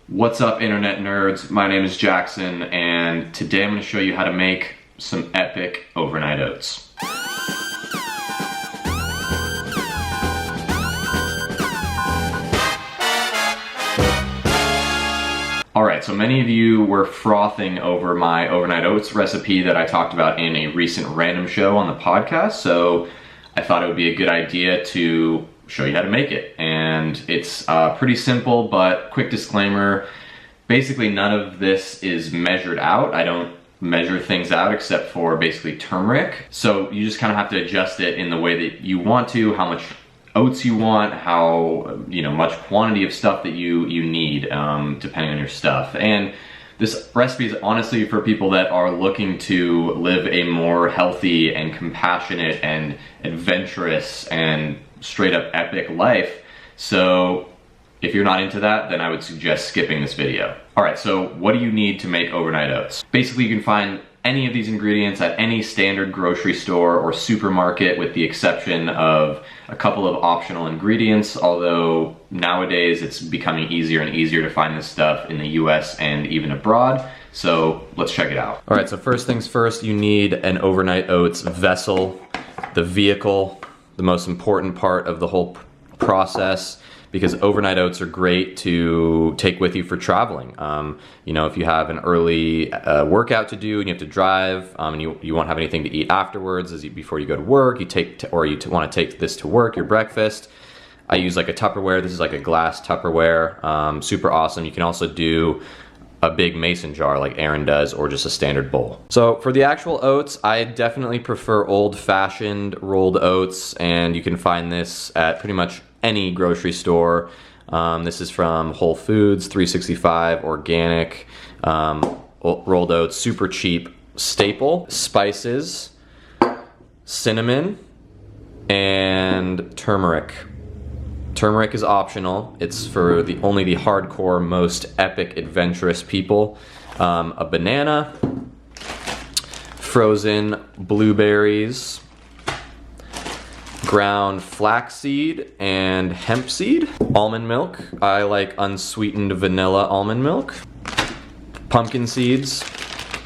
What's up, internet nerds? My name is Jackson, and today I'm going to show you how to make some epic overnight oats. Alright, so many of you were frothing over my overnight oats recipe that I talked about in a recent random show on the podcast, so I thought it would be a good idea to show you how to make it. And it's pretty simple, but quick disclaimer, basically none of this is measured out. I don't measure things out except for basically turmeric. So you just kind of have to adjust it in the way that you want to, how much oats you want, how much quantity of stuff that you need, depending on your stuff. And this recipe is honestly for people that are looking to live a more healthy and compassionate and adventurous and straight up epic life. So if you're not into that, then I would suggest skipping this video. Alright, so what do you need to make overnight oats? Basically, you can find any of these ingredients at any standard grocery store or supermarket, with the exception of a couple of optional ingredients, although nowadays it's becoming easier and easier to find this stuff in the US and even abroad. So let's check it out. Alright, so first things first, you need an overnight oats vessel, the vehicle, the most important part of the whole process, because overnight oats are great to take with you for traveling. If you have an early workout to do and you have to drive, and you won't have anything to eat afterwards before you go to work, you want to take this to work, your breakfast. I use like a Tupperware. This is like a glass Tupperware, super awesome. You can also do a big mason jar like Aaron does, or just a standard bowl. So for the actual oats, I definitely prefer old-fashioned rolled oats, and you can find this at pretty much any grocery store. This is from Whole Foods, 365, organic, rolled oats, super cheap staple. Spices, cinnamon, and turmeric. Turmeric is optional. It's for only the hardcore, most epic, adventurous people. A banana, frozen blueberries, ground flaxseed and hemp seed, almond milk. I like unsweetened vanilla almond milk, pumpkin seeds,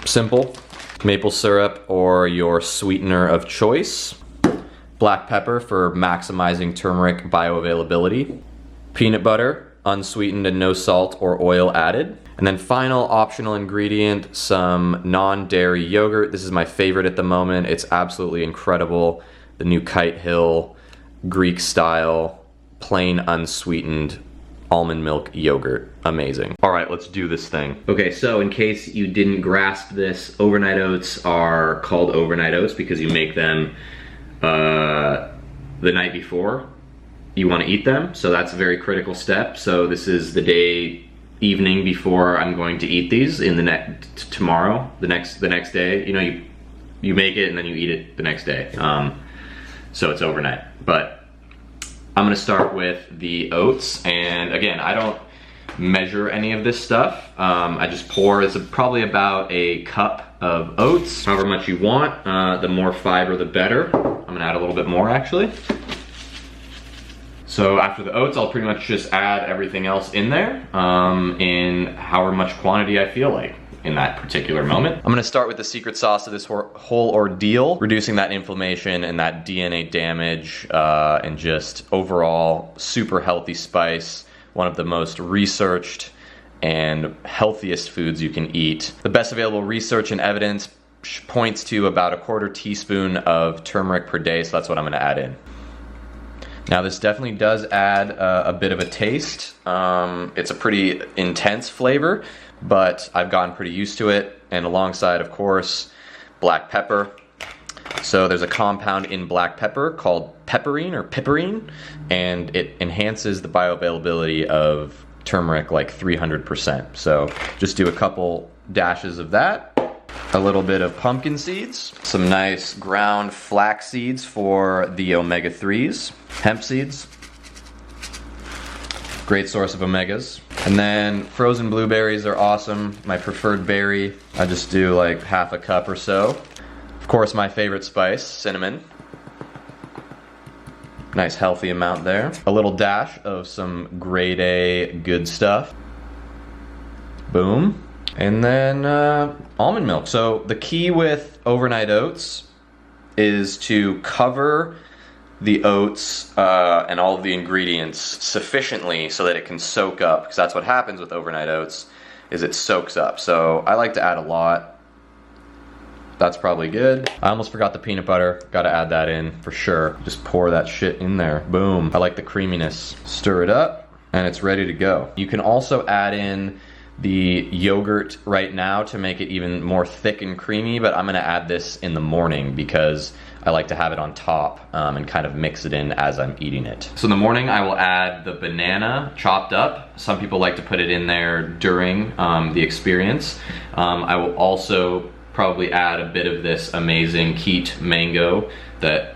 simple, maple syrup or your sweetener of choice, black pepper for maximizing turmeric bioavailability, peanut butter, unsweetened and no salt or oil added. And then final optional ingredient, some non-dairy yogurt. This is my favorite at the moment. It's absolutely incredible. The new Kite Hill Greek style, plain unsweetened almond milk yogurt. Amazing. All right, let's do this thing. Okay, so in case you didn't grasp this, overnight oats are called overnight oats because you make them the night before you want to eat them. So that's a very critical step. So this is the evening before I'm going to eat these. In the tomorrow, the next day, you make it and then you eat it the next day. So it's overnight. But I'm gonna start with the oats, and again, I don't measure any of this stuff. I just pour. It's probably about a cup of oats, however much you want. The more fiber, the better. I'm gonna add a little bit more, actually. So after the oats, I'll pretty much just add everything else in there, in however much quantity I feel like in that particular moment. I'm gonna start with the secret sauce of this whole ordeal, reducing that inflammation and that DNA damage, and just overall super healthy spice. One of the most researched and healthiest foods you can eat. The best available research and evidence points to about 1/4 teaspoon of turmeric per day, so that's what I'm gonna add in. Now this definitely does add a bit of a taste. It's a pretty intense flavor, but I've gotten pretty used to it. And alongside, of course, black pepper. So there's a compound in black pepper called piperine, and it enhances the bioavailability of turmeric like 300%. So just do a couple dashes of that. A little bit of pumpkin seeds, some nice ground flax seeds for the omega-3s, hemp seeds, great source of omegas. And then frozen blueberries are awesome, my preferred berry. I just do like half a cup or so. Of course, my favorite spice, cinnamon. Nice healthy amount there. A little dash of some grade A good stuff. Boom. And then almond milk. So the key with overnight oats is to cover the oats and all of the ingredients sufficiently so that it can soak up, because that's what happens with overnight oats, is it soaks up. So I like to add a lot. That's probably good. I almost forgot the peanut butter. Gotta add that in for sure. Just pour that shit in there. Boom. I like the creaminess. Stir it up and it's ready to go. You can also add in the yogurt right now to make it even more thick and creamy, but I'm gonna add this in the morning because I like to have it on top and kind of mix it in as I'm eating it. So in the morning I will add the banana chopped up. Some people like to put it in there during the experience. I will also probably add a bit of this amazing Keat mango that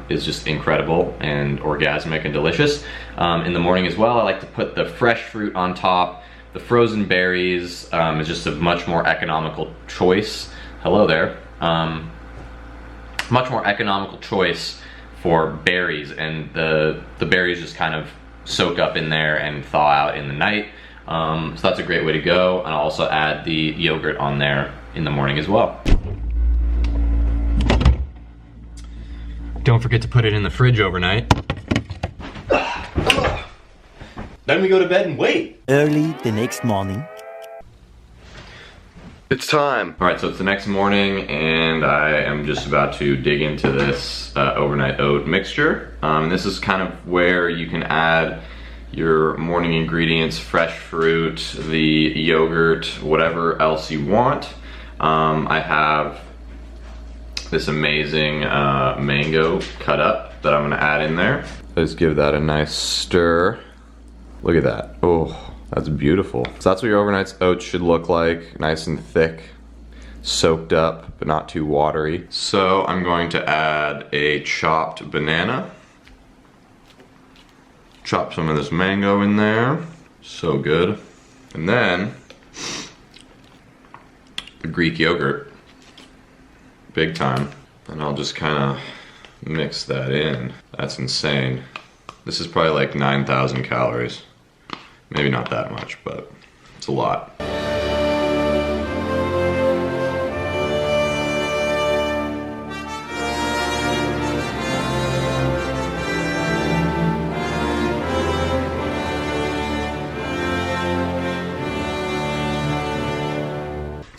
is just incredible and orgasmic and delicious. In the morning as well, I like to put the fresh fruit on top. The frozen berries is just a much more economical choice. Hello there. Much more economical choice for berries, and the berries just kind of soak up in there and thaw out in the night. So that's a great way to go. And I'll also add the yogurt on there in the morning as well. Don't forget to put it in the fridge overnight. Then we go to bed and wait. Early the next morning. It's time. All right, so it's the next morning and I am just about to dig into this overnight oat mixture. This is kind of where you can add your morning ingredients, fresh fruit, the yogurt, whatever else you want. I have this amazing mango cut up that I'm gonna add in there. Let's give that a nice stir. Look at that. Oh, that's beautiful. So that's what your overnight oats should look like. Nice and thick, soaked up, but not too watery. So I'm going to add a chopped banana. Chop some of this mango in there. So good. And then the Greek yogurt. Big time. And I'll just kind of mix that in. That's insane. This is probably like 9,000 calories. Maybe not that much, but it's a lot.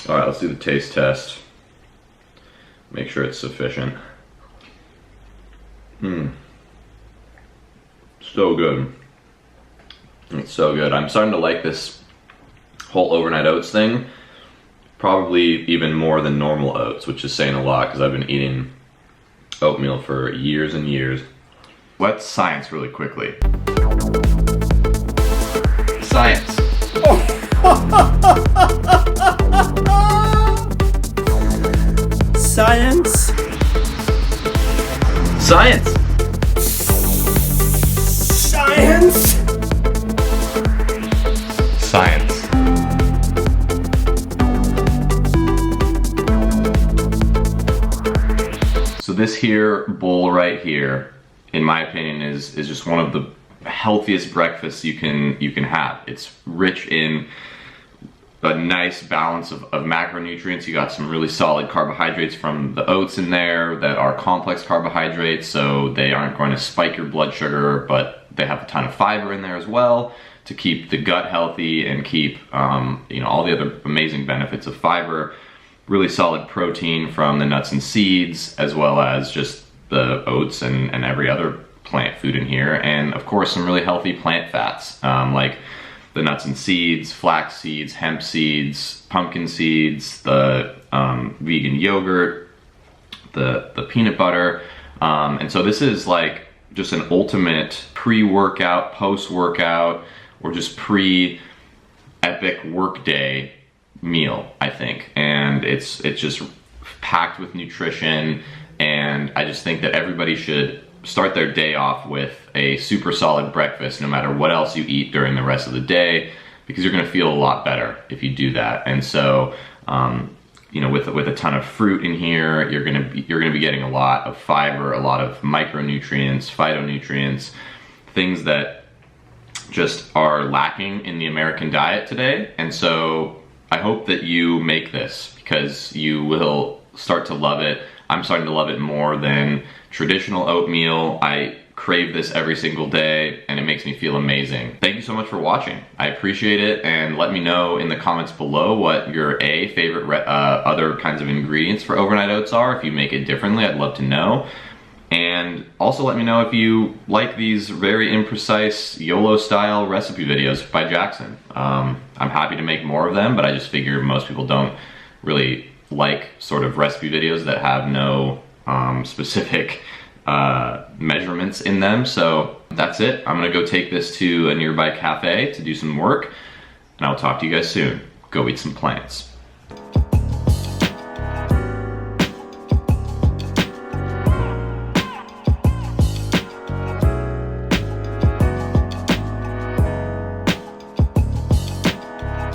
All right, let's do the taste test. Make sure it's sufficient. So good. It's so good. I'm starting to like this whole overnight oats thing, probably even more than normal oats, which is saying a lot because I've been eating oatmeal for years and years. Let's science really quickly. Science. Science. Science. Science. Science. So this here bowl right here, in my opinion, is just one of the healthiest breakfasts you can have. It's rich in a nice balance of macronutrients. You got some really solid carbohydrates from the oats in there that are complex carbohydrates, so they aren't going to spike your blood sugar, but they have a ton of fiber in there as well to keep the gut healthy and keep all the other amazing benefits of fiber. Really solid protein from the nuts and seeds, as well as just the oats and every other plant food in here, and of course some really healthy plant fats like the nuts and seeds, flax seeds, hemp seeds, pumpkin seeds, the vegan yogurt, the peanut butter, and so this is like just an ultimate pre-workout, post-workout, or just pre-epic workday meal, I think. And it's just packed with nutrition, and I just think that everybody should start their day off with a super solid breakfast no matter what else you eat during the rest of the day, because you're going to feel a lot better if you do that. And so with a ton of fruit in here, you're going to be getting a lot of fiber, a lot of micronutrients, phytonutrients, things that just are lacking in the American diet today. And so I hope that you make this because you will start to love it. I'm starting to love it more than traditional oatmeal. I crave this every single day and it makes me feel amazing. Thank you so much for watching. I appreciate it, and let me know in the comments below what your favorite other kinds of ingredients for overnight oats are. If you make it differently, I'd love to know. And also let me know if you like these very imprecise YOLO style recipe videos by Jackson. I'm happy to make more of them, but I just figure most people don't really like sort of recipe videos that have no specific measurements in them. So that's it. I'm gonna go take this to a nearby cafe to do some work, and I'll talk to you guys soon. Go eat some plants.